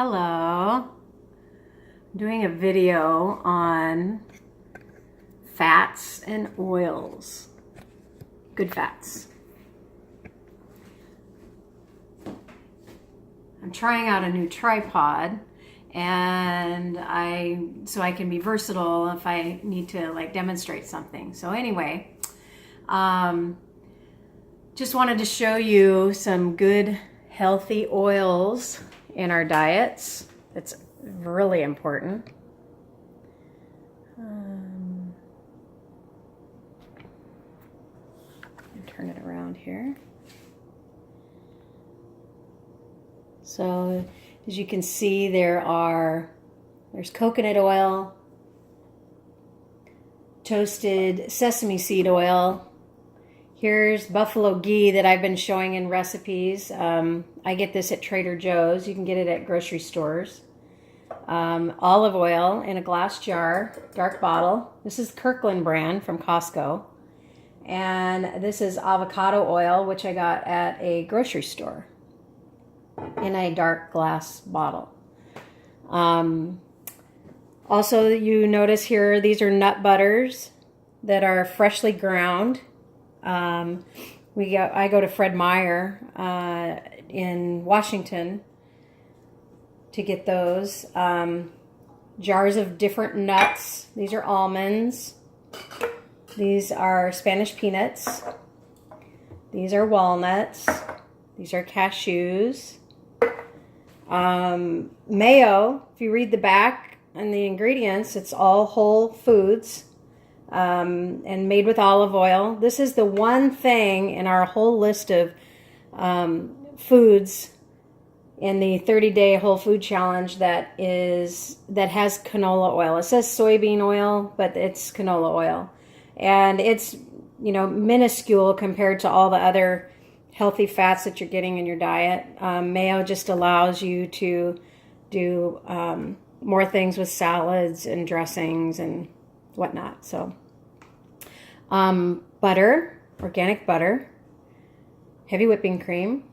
Hello. I'm doing a video on fats and oils. Good fats. I'm trying out a new tripod and so I can be versatile if I need to like demonstrate something. So anyway, just wanted to show you some good healthy oils in our diets. It's really important. Turn it around here. So as you can see, there's coconut oil, toasted sesame seed oil. Here's buffalo ghee that I've been showing in recipes. I get this at Trader Joe's. You can get it at grocery stores. Olive oil in a glass jar, dark bottle. This is Kirkland brand from Costco. And this is avocado oil, which I got at a grocery store in a dark glass bottle. Also, you notice here, these are nut butters that are freshly ground. I go to Fred Meyer in Washington to get those. Jars of different nuts. These are almonds. These are Spanish peanuts. These are walnuts. These are cashews. Mayo, if you read the back and the ingredients, it's all whole foods. And made with olive oil. This is the one thing in our whole list of foods in the 30-day whole food challenge that has canola oil. It says soybean oil, but it's canola oil. And it's, minuscule compared to all the other healthy fats that you're getting in your diet. Mayo just allows you to do more things with salads and dressings and whatnot. So butter, organic butter, heavy whipping cream.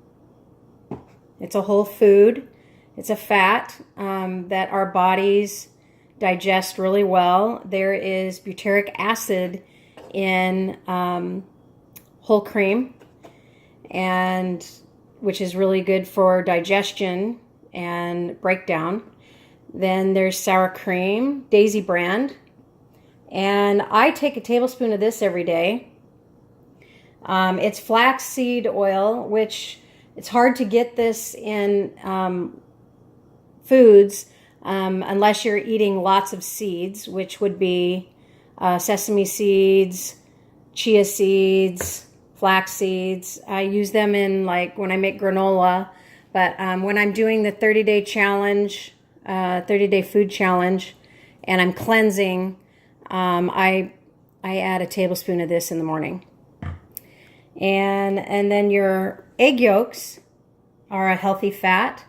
It's a whole food. It's a fat that our bodies digest really well. There is butyric acid in whole cream, and which is really good for digestion and breakdown. Then there's sour cream, Daisy brand. And I take a tablespoon of this every day. It's flaxseed oil, which it's hard to get this in foods unless you're eating lots of seeds, which would be sesame seeds, chia seeds, flax seeds. I use them in when I make granola. But when I'm doing the 30-day challenge, 30-day food challenge, and I'm cleansing, I add a tablespoon of this in the morning. And then your egg yolks are a healthy fat,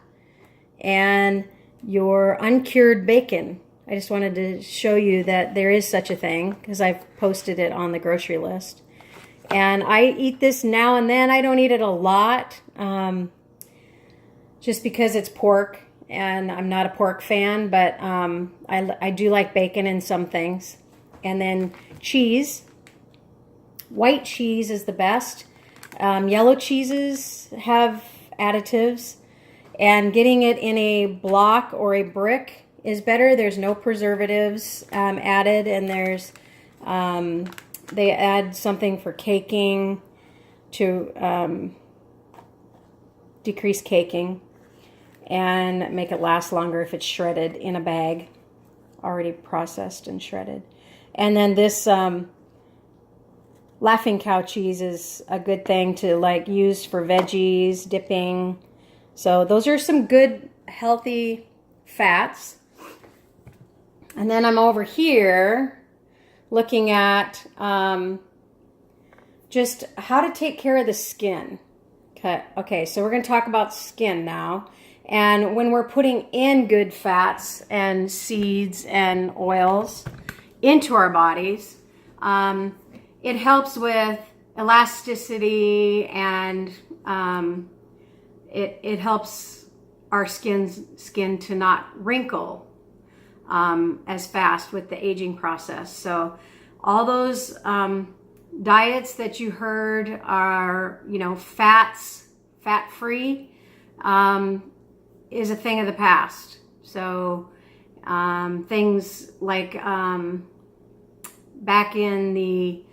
and your uncured bacon. I just wanted to show you that there is such a thing because I've posted it on the grocery list. And I eat this now and then. I don't eat it a lot just because it's pork, and I'm not a pork fan, but I do like bacon in some things. And then cheese. White cheese is the best. Yellow cheeses have additives, and getting it in a block or a brick is better. There's no preservatives added, and they add something for caking to decrease caking and make it last longer if it's shredded in a bag, already processed and shredded. And then this Laughing Cow cheese is a good thing to use for veggies, dipping. So those are some good healthy fats. And then I'm over here looking at just how to take care of the skin. Okay, so we're going to talk about skin now. And when we're putting in good fats and seeds and oils into our bodies, it helps with elasticity, and it helps our skin to not wrinkle as fast with the aging process. So all those diets that you heard are, fat-free, is a thing of the past. So things like back in the,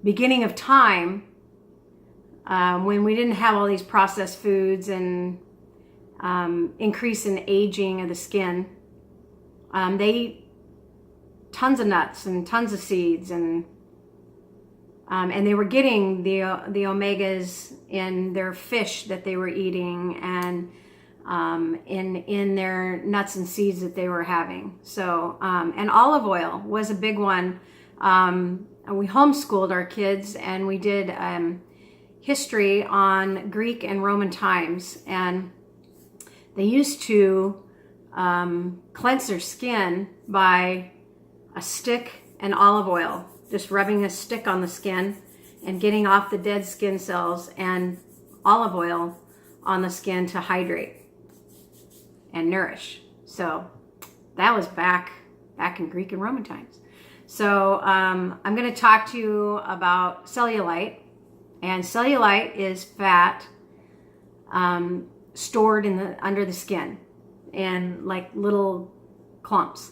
beginning of time, when we didn't have all these processed foods and increase in aging of the skin, they eat tons of nuts and tons of seeds, and they were getting the omegas in their fish that they were eating, and in their nuts and seeds that they were having. So and olive oil was a big one. We homeschooled our kids, and we did history on Greek and Roman times, and they used to cleanse their skin by a stick and olive oil, just rubbing a stick on the skin and getting off the dead skin cells, and olive oil on the skin to hydrate and nourish. So that was back in Greek and Roman times. So I'm going to talk to you about cellulite. And cellulite is fat stored under the skin in like little clumps.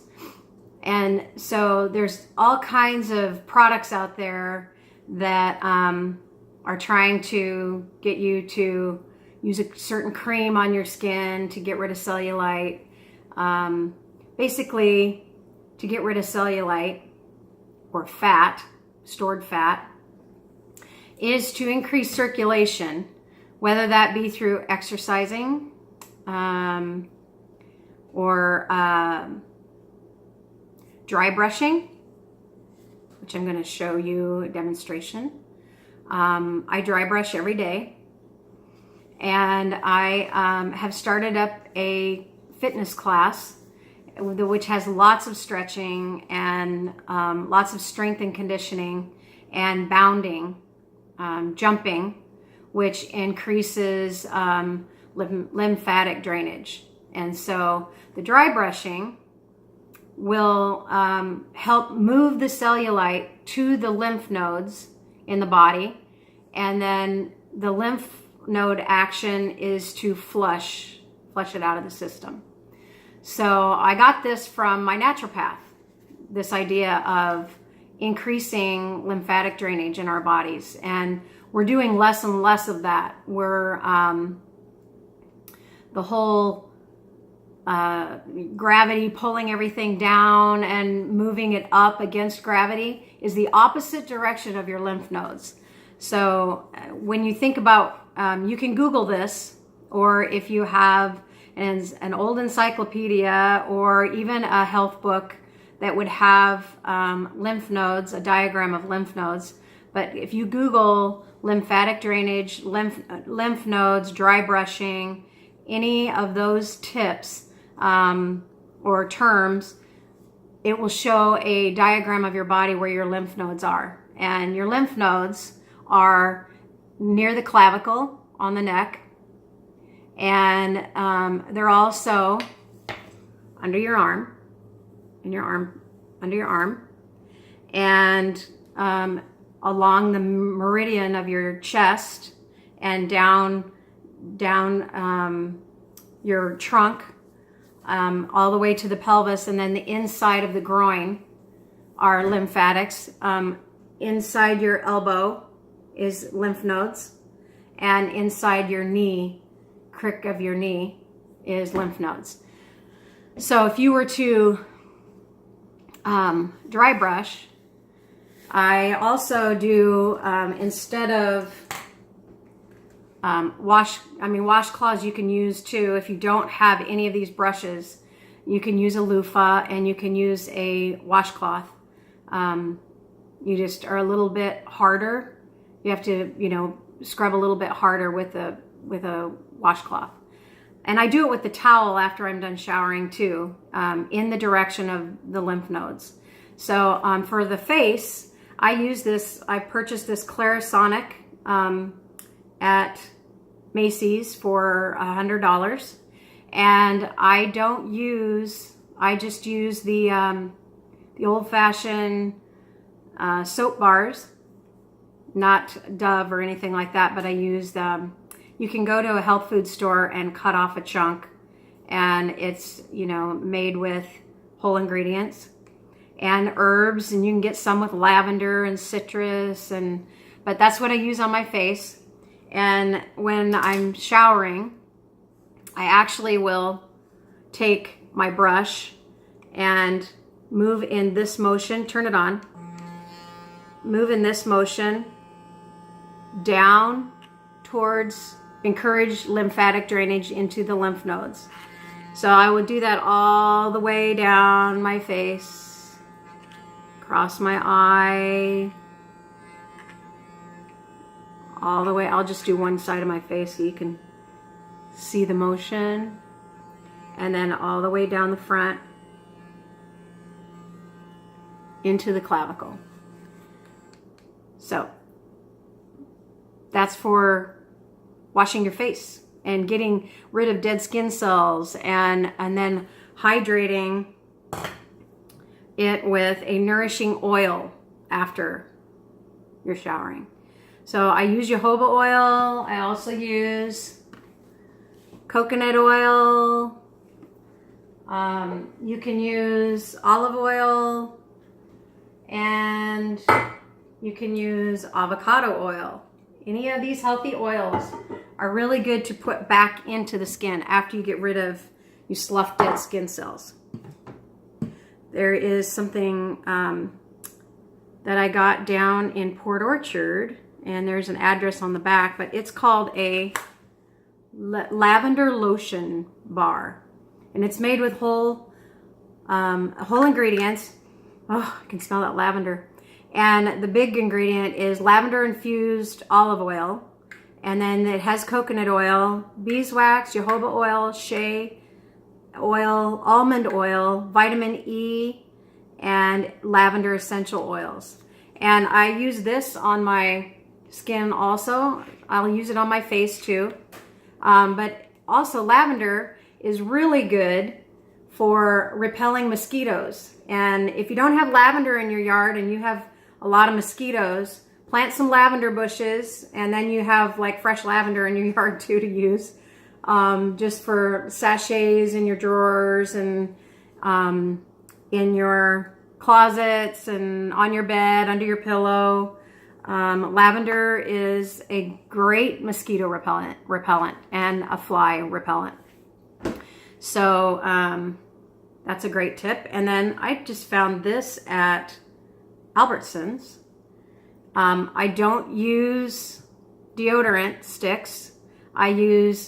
And so there's all kinds of products out there that are trying to get you to use a certain cream on your skin to get rid of cellulite. Basically, to get rid of cellulite or fat, stored fat, is to increase circulation, whether that be through exercising or dry brushing, which I'm going to show you a demonstration. I dry brush every day, and I have started up a fitness class which has lots of stretching and lots of strength and conditioning and bounding, jumping, which increases lymphatic drainage. And so the dry brushing will help move the cellulite to the lymph nodes in the body, and then the lymph node action is to flush it out of the system. So I got this from my naturopath, this idea of increasing lymphatic drainage in our bodies, and we're doing less and less of that. We're the whole gravity pulling everything down and moving it up against gravity is the opposite direction of your lymph nodes. So when you think about, you can Google this, or if you have an old encyclopedia or even a health book that would have lymph nodes, a diagram of lymph nodes. But if you Google lymphatic drainage, lymph nodes, dry brushing, any of those tips or terms, it will show a diagram of your body where your lymph nodes are. And your lymph nodes are near the clavicle on the neck, and they're also under your arm, under your arm, and along the meridian of your chest and down your trunk, all the way to the pelvis, and then the inside of the groin are lymphatics. Inside your elbow is lymph nodes, and inside your knee, crick of your knee, is lymph nodes. So if you were to dry brush, I also do, instead of washcloths you can use too. If you don't have any of these brushes, you can use a loofah and you can use a washcloth. You just are a little bit harder. You have to, scrub a little bit harder with a washcloth. And I do it with the towel after I'm done showering too, in the direction of the lymph nodes. So for the face, I use this. I purchased this Clarisonic at Macy's for $100. And I just use the old-fashioned soap bars, not Dove or anything like that, but I use you can go to a health food store and cut off a chunk, and it's, made with whole ingredients and herbs, and you can get some with lavender and citrus, but that's what I use on my face. And when I'm showering, I actually will take my brush and move in this motion, turn it on, move in this motion down towards, encourage lymphatic drainage into the lymph nodes. So I will do that all the way down my face, across my eye, all the way. I'll just do one side of my face so you can see the motion, and then all the way down the front into the clavicle. So that's for washing your face and getting rid of dead skin cells, and then hydrating it with a nourishing oil after you're showering. So I use jojoba oil. I also use coconut oil. You can use olive oil, and you can use avocado oil. Any of these healthy oils are really good to put back into the skin after you slough dead skin cells. There is something that I got down in Port Orchard, and there's an address on the back, but it's called a lavender lotion bar, and it's made with whole ingredients. Oh, I can smell that lavender. And the big ingredient is lavender infused olive oil, and then it has coconut oil, beeswax, jojoba oil, shea oil, almond oil, vitamin E, and lavender essential oils. And I use this on my skin also. I'll use it on my face too. But also lavender is really good for repelling mosquitoes. And if you don't have lavender in your yard and you have a lot of mosquitoes, plant some lavender bushes, and then you have like fresh lavender in your yard too to use, just for sachets in your drawers and in your closets and on your bed, under your pillow. Lavender is a great mosquito repellent and a fly repellent. So that's a great tip. And then I just found this at Albertsons. I don't use deodorant sticks. I use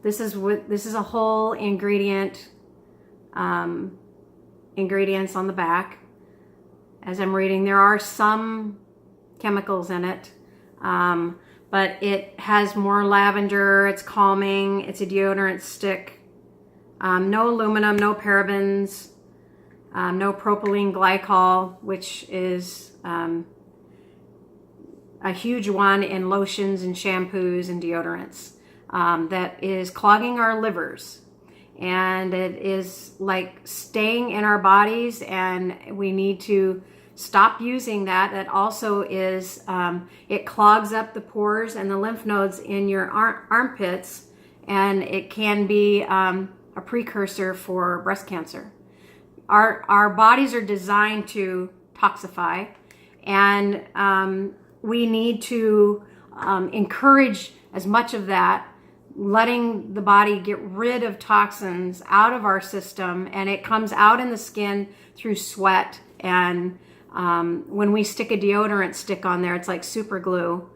this is a whole ingredient ingredients on the back. As I'm reading, there are some chemicals in it, but it has more lavender. It's calming. It's a deodorant stick. No aluminum, no parabens, no propylene glycol, which is a huge one in lotions and shampoos and deodorants, that is clogging our livers. And it is like staying in our bodies, and we need to stop using that. That also is, it clogs up the pores and the lymph nodes in your armpits, and it can be a precursor for breast cancer. Our bodies are designed to toxify, and we need to encourage as much of that, letting the body get rid of toxins out of our system, and it comes out in the skin through sweat. And when we stick a deodorant stick on there, it's like super glue,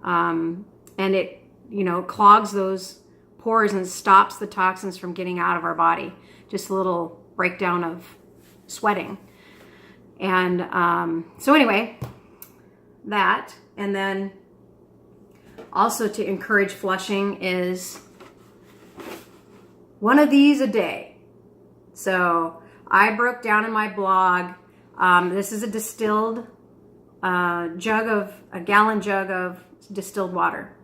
and it clogs those pores and stops the toxins from getting out of our body. Just a little breakdown of sweating. And so anyway, that, and then also to encourage flushing is one of these a day. So I broke down in my blog, this is a distilled a gallon jug of distilled water.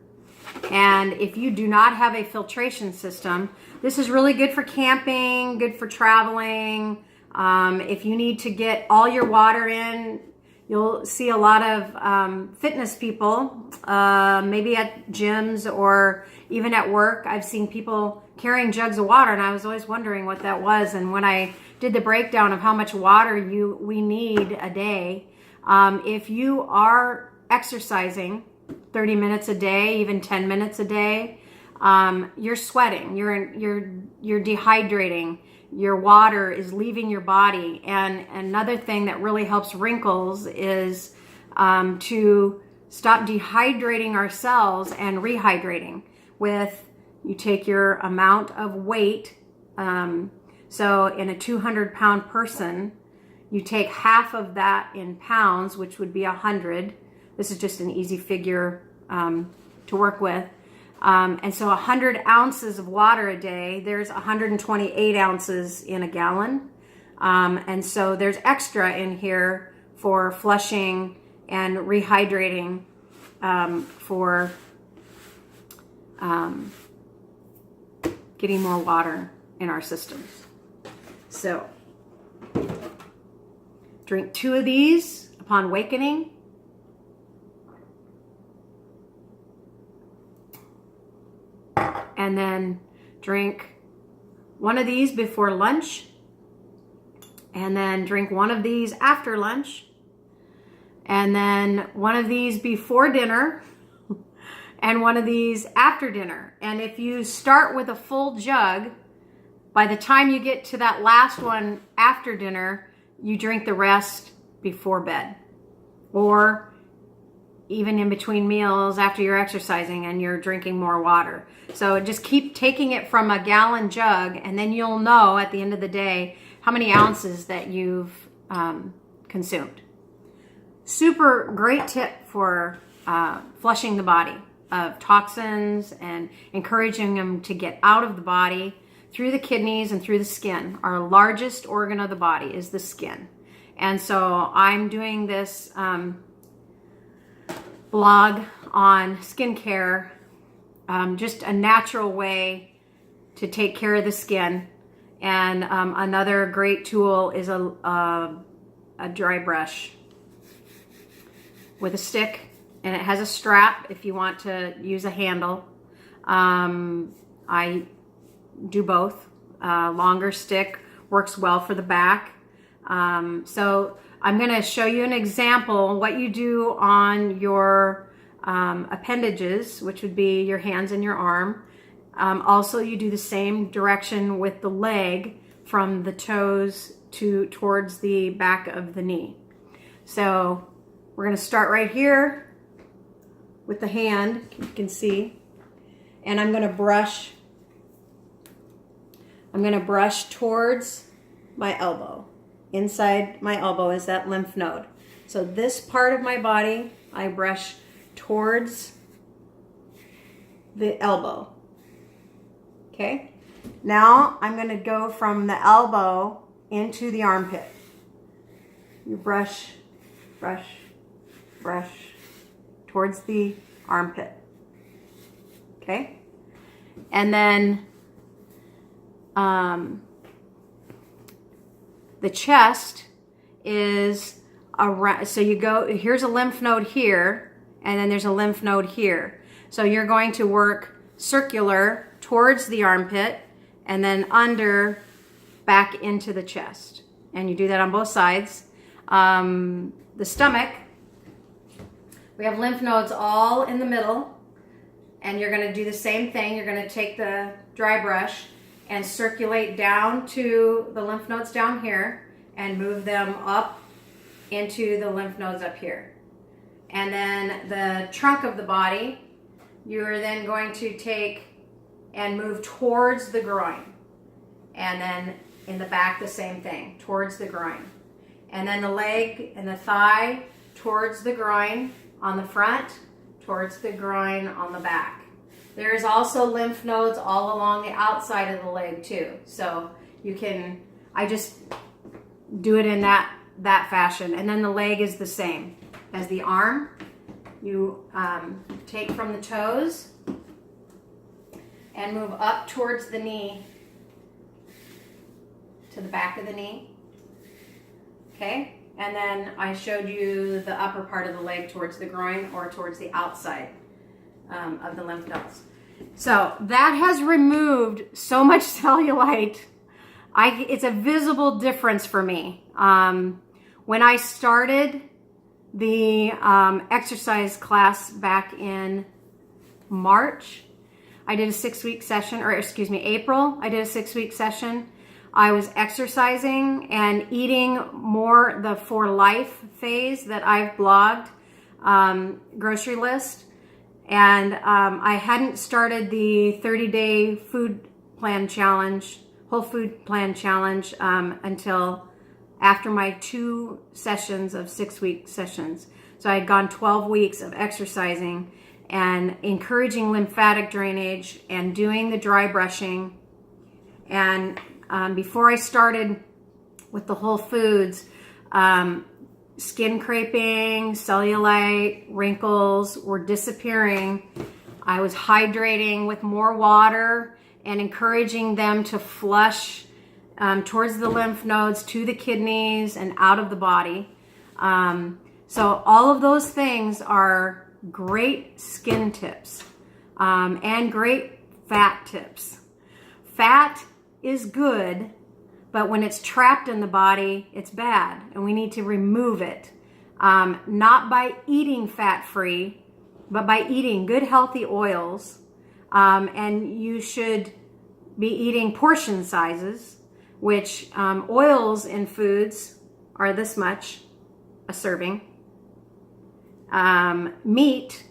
And if you do not have a filtration system, this is really good for camping, good for traveling. If you need to get all your water in, you'll see a lot of fitness people, maybe at gyms or even at work. I've seen people carrying jugs of water, and I was always wondering what that was. And when I did the breakdown of how much water we need a day, if you are exercising 30 minutes a day, even 10 minutes a day, you're sweating, you're dehydrating, your water is leaving your body. And another thing that really helps wrinkles is to stop dehydrating ourselves and rehydrating with, you take your amount of weight. So in a 200-pound person, you take half of that in pounds, which would be 100. This is just an easy figure to work with. And so 100 ounces of water a day, there's 128 ounces in a gallon. And so there's extra in here for flushing and rehydrating, for getting more water in our systems. So drink 2 of these upon awakening. And then drink 1 of these before lunch. And then drink 1 of these after lunch. And then 1 of these before dinner. And 1 of these after dinner. And if you start with a full jug, by the time you get to that last one after dinner, you drink the rest before bed. Or even in between meals after you're exercising and you're drinking more water. So just keep taking it from a gallon jug, and then you'll know at the end of the day how many ounces that you've consumed. Super great tip for flushing the body of toxins and encouraging them to get out of the body through the kidneys and through the skin. Our largest organ of the body is the skin. And so I'm doing this blog on skincare, just a natural way to take care of the skin. And another great tool is a dry brush with a stick, and it has a strap if you want to use a handle. I do both. Longer stick works well for the back. So I'm going to show you an example what you do on your appendages, which would be your hands and your arm. Also, you do the same direction with the leg from the toes towards the back of the knee. So we're going to start right here with the hand, you can see, and I'm going to brush towards my elbow. Inside my elbow is that lymph node. So this part of my body, I brush towards the elbow. Okay? Now I'm going to go from the elbow into the armpit. You brush, brush, brush towards the armpit. Okay? And then the chest is around, so you go, here's a lymph node here, and then there's a lymph node here. So you're going to work circular towards the armpit and then under back into the chest. And you do that on both sides. The stomach, we have lymph nodes all in the middle, and you're going to do the same thing. You're going to take the dry brush and circulate down to the lymph nodes down here and move them up into the lymph nodes up here. And then the trunk of the body, you're then going to take and move towards the groin. And then in the back, the same thing, towards the groin. And then the leg and the thigh towards the groin on the front, towards the groin on the back. There's also lymph nodes all along the outside of the leg too. So you can, I just do it in that fashion. And then the leg is the same as the arm. You take from the toes and move up towards the knee, to the back of the knee. Okay, and then I showed you the upper part of the leg towards the groin or towards the outside of the lymph nodes. So that has removed so much cellulite. It's a visible difference for me. When I started the exercise class back in March, I did a 6-week session, or excuse me, April, I did a 6-week session. I was exercising and eating more the For Life phase that I've blogged, grocery list. And I hadn't started the 30-day food plan challenge, whole food plan challenge, until after my 2 sessions of 6-week sessions. So I had gone 12 weeks of exercising and encouraging lymphatic drainage and doing the dry brushing. And before I started with the whole foods, skin creping, cellulite, wrinkles were disappearing. I was hydrating with more water and encouraging them to flush towards the lymph nodes, to the kidneys, and out of the body. So all of those things are great skin tips and great fat tips. Fat is good, but when it's trapped in the body, it's bad, and we need to remove it. Not by eating fat-free, but by eating good, healthy oils. And you should be eating portion sizes, which oils in foods are this much a serving. Meat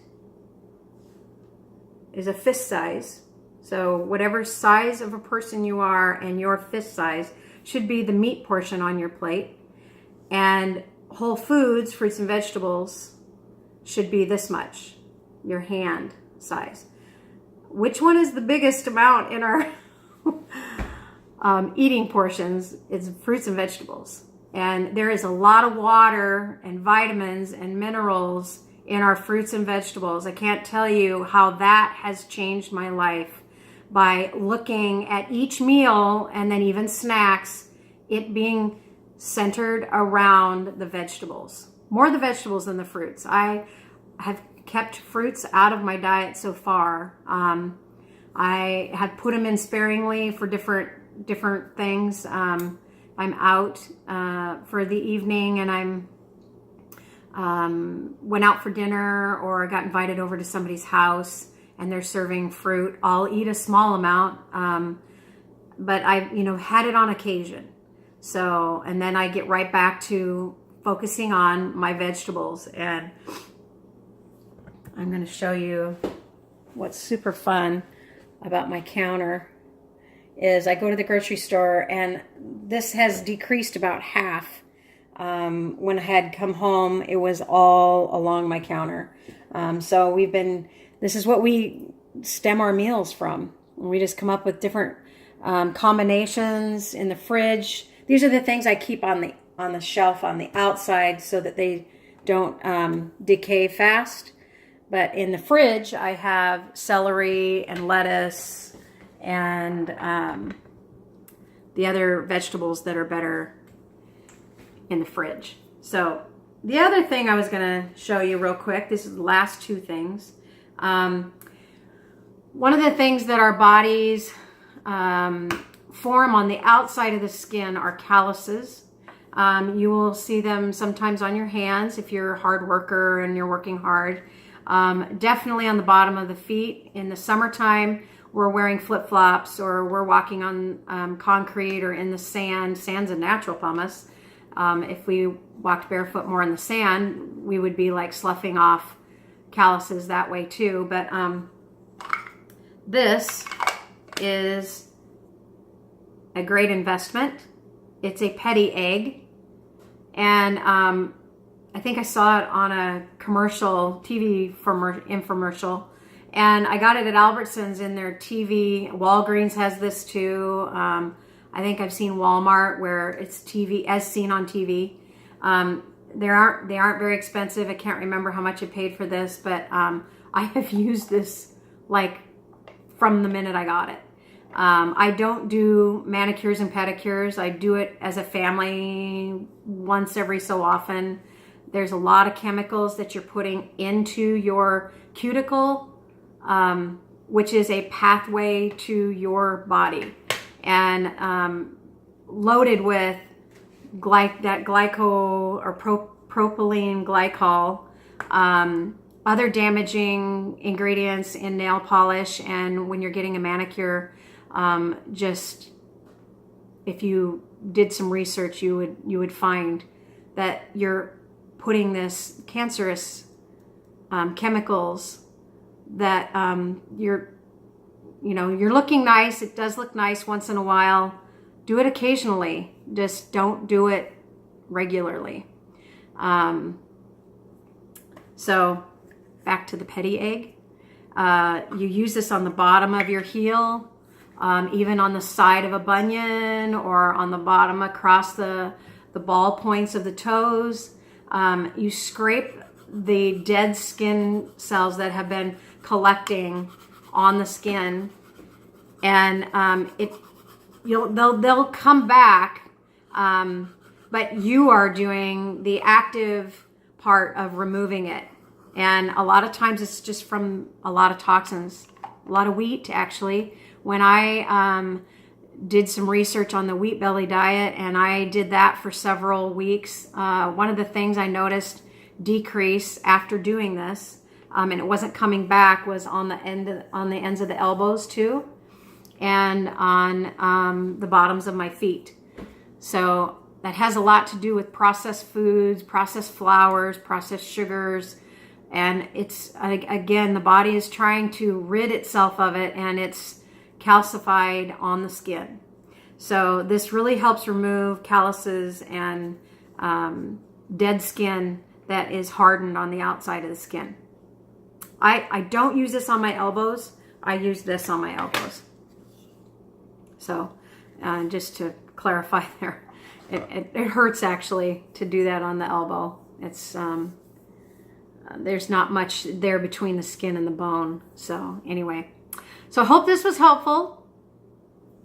is a fist size. So whatever size of a person you are and your fist size should be the meat portion on your plate. And whole foods, fruits and vegetables, should be this much, your hand size. Which one is the biggest amount in our eating portions? It's fruits and vegetables. And there is a lot of water and vitamins and minerals in our fruits and vegetables. I can't tell you how that has changed my life by looking at each meal and then even snacks, it being centered around the vegetables. More the vegetables than the fruits. I have kept fruits out of my diet so far. I have put them in sparingly for different things. I'm out for the evening and went out for dinner or got invited over to somebody's house and they're serving fruit. I'll eat a small amount, but I've had it on occasion. So, and then I get right back to focusing on my vegetables. And I'm going to show you what's super fun about my counter is I go to the grocery store, and this has decreased about half. When I had come home, it was all along my counter. So this is what we stem our meals from. We just come up with different combinations in the fridge. These are the things I keep on the shelf on the outside so that they don't decay fast. But in the fridge, I have celery and lettuce and the other vegetables that are better in the fridge. So the other thing I was going to show you real quick, this is the last 2 things. One of the things that our bodies form on the outside of the skin are calluses. You will see them sometimes on your hands if you're a hard worker and you're working hard. Definitely on the bottom of the feet. In the summertime, we're wearing flip-flops or we're walking on concrete or in the sand. Sand's a natural pumice. If we walked barefoot more in the sand, we would be like sloughing off calluses that way too. But this is a great investment. It's a petty egg. And I think I saw it on a commercial, TV infomercial. And I got it at Albertsons in their TV. Walgreens has this too. I think I've seen Walmart where it's TV, as seen on TV. They aren't very expensive. I can't remember how much I paid for this, but I have used this like from the minute I got it. I don't do manicures and pedicures. I do it as a family once every so often. There's a lot of chemicals that you're putting into your cuticle, which is a pathway to your body, and loaded with propylene glycol, other damaging ingredients in nail polish. And when you're getting a manicure, just if you did some research, you would find that you're putting this cancerous chemicals that you're looking nice. It does look nice once in a while. Do it occasionally. Just don't do it regularly. So back to the petty egg. You use this on the bottom of your heel, even on the side of a bunion, or on the bottom across the ball points of the toes. You scrape the dead skin cells that have been collecting on the skin, and they'll come back, but you are doing the active part of removing it. And a lot of times it's just from a lot of toxins, a lot of wheat, actually. When I did some research on the wheat belly diet, and I did that for several weeks, one of the things I noticed decrease after doing this, and it wasn't coming back, was on the ends of the elbows too, and on the bottoms of my feet. So that has a lot to do with processed foods, processed flours, processed sugars. And it's, again, the body is trying to rid itself of it, and it's calcified on the skin. So this really helps remove calluses and dead skin that is hardened on the outside of the skin. I don't use this on my elbows. I use this on my elbows. So just to clarify there, it hurts actually to do that on the elbow. It's there's not much there between the skin and the bone. So anyway, so I hope this was helpful.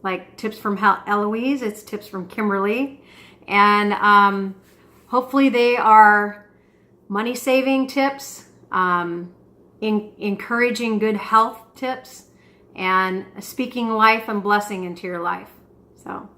Like tips from Eloise, it's tips from Kimberly, and hopefully they are money-saving tips, encouraging good health tips, and speaking life and blessing into your life. So